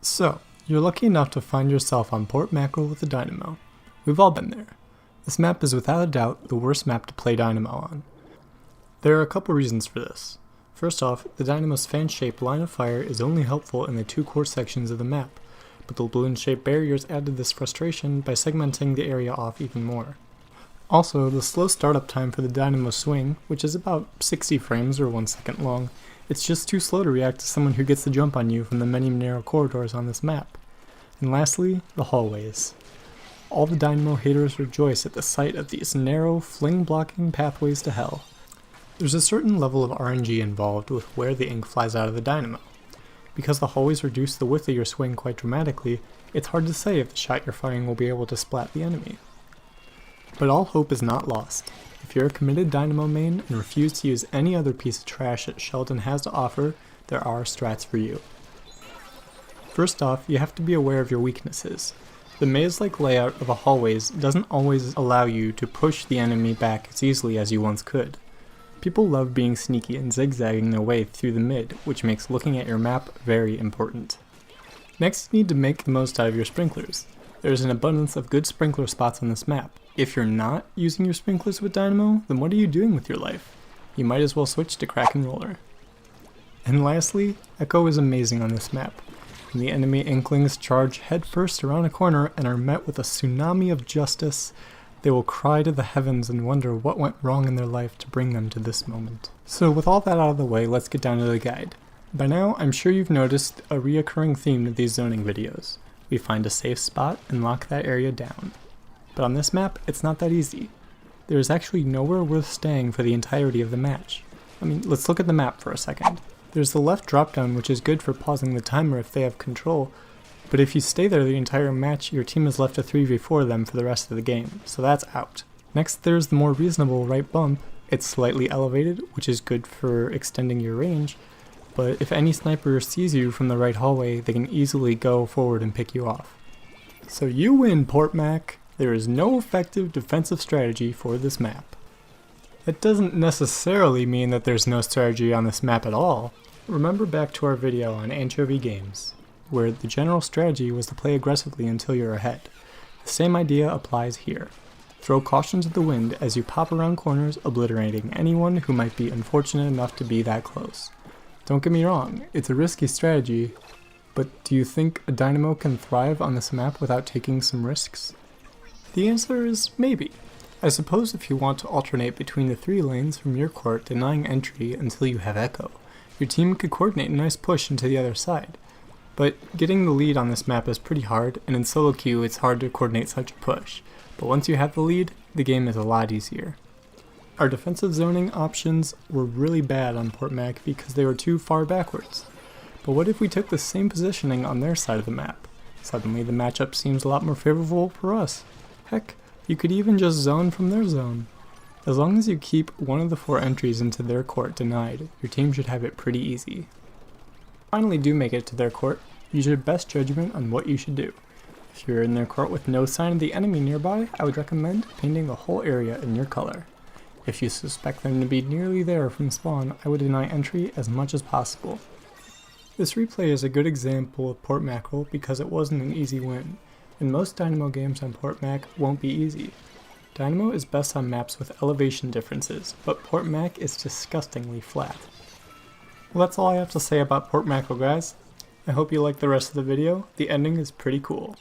So, you're lucky enough to find yourself on Port Mackerel with the Dynamo. We've all been there. This map is without a doubt the worst map to play Dynamo on. There are a couple reasons for this. First off, the Dynamo's fan-shaped line of fire is only helpful in the two core sections of the map, but the balloon-shaped barriers added this frustration by segmenting the area off even more. Also, the slow startup time for the Dynamo swing, which is about 60 frames or 1 second long, it's just too slow to react to someone who gets the jump on you from the many narrow corridors on this map. And lastly, the hallways. All the Dynamo haters rejoice at the sight of these narrow, fling-blocking pathways to hell. There's a certain level of RNG involved with where the ink flies out of the Dynamo. Because the hallways reduce the width of your swing quite dramatically, it's hard to say if the shot you're firing will be able to splat the enemy. But all hope is not lost. If you're a committed Dynamo main and refuse to use any other piece of trash that Sheldon has to offer, there are strats for you. First off, you have to be aware of your weaknesses. The maze-like layout of a hallways doesn't always allow you to push the enemy back as easily as you once could. People love being sneaky and zigzagging their way through the mid, which makes looking at your map very important. Next, you need to make the most out of your sprinklers. There's an abundance of good sprinkler spots on this map. If you're not using your sprinklers with Dynamo, then what are you doing with your life? You might as well switch to Crack and Roller. And lastly, Echo is amazing on this map. When the enemy Inklings charge headfirst around a corner and are met with a tsunami of justice, they will cry to the heavens and wonder what went wrong in their life to bring them to this moment. So with all that out of the way, let's get down to the guide. By now, I'm sure you've noticed a reoccurring theme to these zoning videos. We find a safe spot and lock that area down. But on this map, it's not that easy. There is actually nowhere worth staying for the entirety of the match. Let's look at the map for a second. There's the left drop down, which is good for pausing the timer if they have control, but if you stay there the entire match, your team is left to 3v4 them for the rest of the game, so that's out. Next, there's the more reasonable right bump. It's slightly elevated, which is good for extending your range, but if any sniper sees you from the right hallway, they can easily go forward and pick you off. So you win, Port Mac! There is no effective defensive strategy for this map. That doesn't necessarily mean that there's no strategy on this map at all. Remember back to our video on Anchovy Games, where the general strategy was to play aggressively until you're ahead. The same idea applies here. Throw caution to the wind as you pop around corners, obliterating anyone who might be unfortunate enough to be that close. Don't get me wrong, it's a risky strategy, but do you think a Dynamo can thrive on this map without taking some risks? The answer is maybe. I suppose if you want to alternate between the 3 lanes from your court denying entry until you have Echo, your team could coordinate a nice push into the other side. But getting the lead on this map is pretty hard, and in solo queue it's hard to coordinate such a push. But once you have the lead, the game is a lot easier. Our defensive zoning options were really bad on Port Mac because they were too far backwards. But what if we took the same positioning on their side of the map? Suddenly the matchup seems a lot more favorable for us. Heck, you could even just zone from their zone. As long as you keep one of the 4 entries into their court denied, your team should have it pretty easy. Finally do make it to their court, use your best judgment on what you should do. If you're in their court with no sign of the enemy nearby, I would recommend painting the whole area in your color. If you suspect them to be nearly there from spawn, I would deny entry as much as possible. This replay is a good example of Port Mackerel because it wasn't an easy win, and most Dynamo games on Port Mac won't be easy. Dynamo is best on maps with elevation differences, but Port Mac is disgustingly flat. Well, that's all I have to say about Port Mackerel, guys. I hope you like the rest of the video. The ending is pretty cool.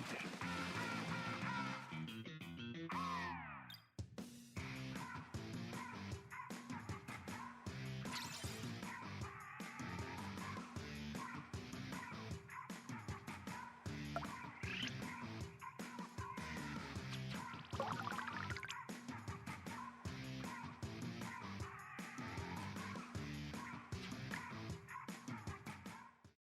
competition.